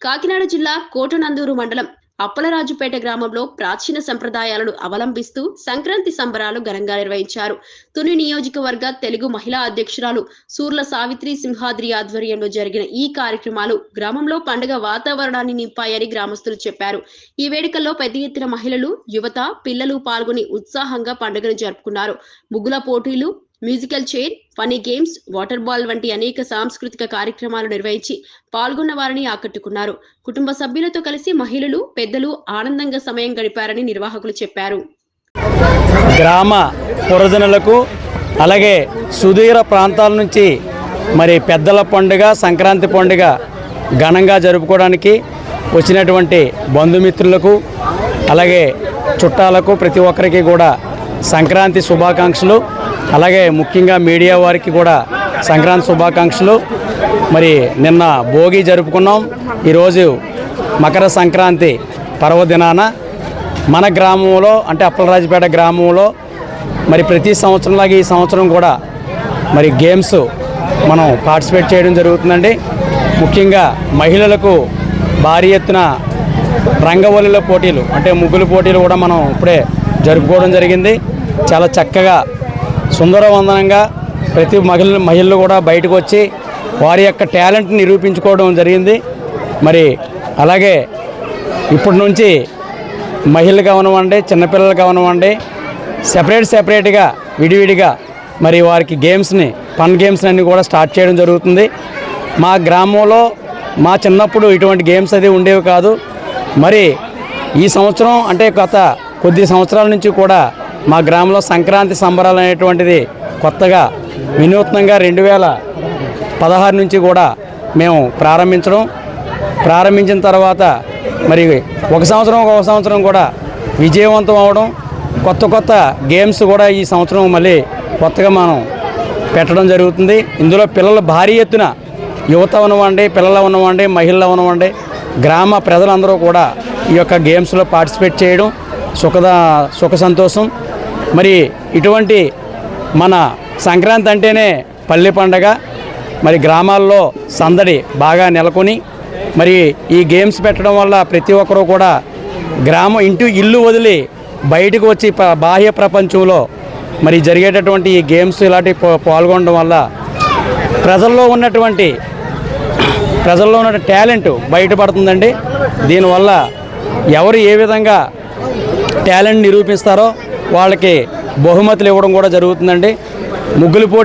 కాకినాడ జిల్లా కోటనందూరు మండలం అప్పలరాజుపేట గ్రామంలో ప్రాచీన సంప్రదాయాలను అవలంబిస్తూ సంక్రాంతి సంబరాలు ఘనంగా నిర్వహించారు. తుని నియోజకవర్గ తెలుగు మహిళా అధ్యక్షురాలు సూర్ల సావిత్రి సింహాద్రి ఆధ్వర్యంలో జరిగిన ఈ కార్యక్రమాలు గ్రామంలో పండుగ వాతావరణాన్ని నింపాయని గ్రామస్తులు చెప్పారు. ఈ వేడుకల్లో పెద్ద ఎత్తున మహిళలు, యువత, పిల్లలు పాల్గొని ఉత్సాహంగా పండుగను జరుపుకున్నారు. ముగ్గుల పోటీలు, musical chair, funny games, water ball వంటి అనేక సాంస్కృతిక కార్యక్రమాలు నిర్వహించి పాల్గొన్న వారిని ఆకట్టుకున్నారు. కుటుంబ సభ్యులతో కలిసి మహిళలు, పెద్దలు ఆనందంగా సమయం గడిపారని నిర్వాహకులు చెప్పారు. గ్రామ పురజనులకు అలాగే సుదూర ప్రాంతాల నుంచి మరి పెద్దల పండుగ సంక్రాంతి పండుగ ఘనంగా జరుపుకోవడానికి వచ్చినటువంటి బంధుమిత్రులకు అలాగే చుట్టాలకు ప్రతి ఒక్కరికి కూడా సంక్రాంతి శుభాకాంక్షలు. అలాగే ముఖ్యంగా మీడియా వారికి కూడా సంక్రాంతి శుభాకాంక్షలు. మరి నిన్న భోగి జరుపుకున్నాం. ఈరోజు మకర సంక్రాంతి పర్వదినాన మన గ్రామంలో అంటే అప్పలరాజుపేట గ్రామంలో మరి ప్రతి సంవత్సరంలాగా ఈ సంవత్సరం కూడా మరి గేమ్స్ మనం పార్టిసిపేట్ చేయడం జరుగుతుందండి. ముఖ్యంగా మహిళలకు భారీ ఎత్తున రంగవల్లుల పోటీలు అంటే ముగ్గుల పోటీలు కూడా మనం ఇప్పుడే జరుపుకోవడం జరిగింది. చాలా చక్కగా సుందరవందనంగా ప్రతి మహిళలు కూడా బయటకు వచ్చి వారి యొక్క టాలెంట్ని నిరూపించుకోవడం జరిగింది. మరి అలాగే ఇప్పటి నుంచి మహిళలు కావనివ్వండి, చిన్నపిల్లలు కావనివ్వండి, సెపరేట్గా విడివిడిగా మరి వారికి గేమ్స్ని ఫన్ గేమ్స్ అన్నీ కూడా స్టార్ట్ చేయడం జరుగుతుంది. మా గ్రామంలో మా చిన్నప్పుడు ఇటువంటి గేమ్స్ అది ఉండేవి కాదు. మరి ఈ సంవత్సరం అంటే గత కొద్ది సంవత్సరాల నుంచి కూడా మా గ్రామంలో సంక్రాంతి సంబరాలు అనేటువంటిది కొత్తగా వినూత్నంగా 2016 నుంచి కూడా మేము ప్రారంభించిన తర్వాత మరి ఒక సంవత్సరం కూడా విజయవంతం అవడం, కొత్త గేమ్స్ కూడా ఈ సంవత్సరం మళ్ళీ కొత్తగా మనం పెట్టడం జరుగుతుంది. ఇందులో పిల్లలు భారీ ఎత్తున యువత ఉన్నవండి, పిల్లలు ఉన్నవండి, మహిళలు ఉన్నవండి, గ్రామ ప్రజలందరూ కూడా ఈ యొక్క గేమ్స్లో పార్టిసిపేట్ చేయడం సుఖ సంతోషం. మరి ఇటువంటి మన సంక్రాంతి అంటేనే పల్లె పండగ. మరి గ్రామాల్లో సందడి బాగా నెలకొని మరి ఈ గేమ్స్ పెట్టడం వల్ల ప్రతి ఒక్కరూ కూడా ఇల్లు వదిలి బయటకు వచ్చి బాహ్య ప్రపంచంలో మరి జరిగేటటువంటి ఈ గేమ్స్ ఇలాంటి పాల్గొనడం వల్ల ప్రజల్లో ఉన్నటువంటి టాలెంట్ బయటపడుతుందండి. దీనివల్ల ఎవరు ఏ విధంగా టాలెంట్ నిరూపిస్తారో వాళ్ళకి బహుమతులు ఇవ్వడం కూడా జరుగుతుందండి. ముగ్గుల పోటీ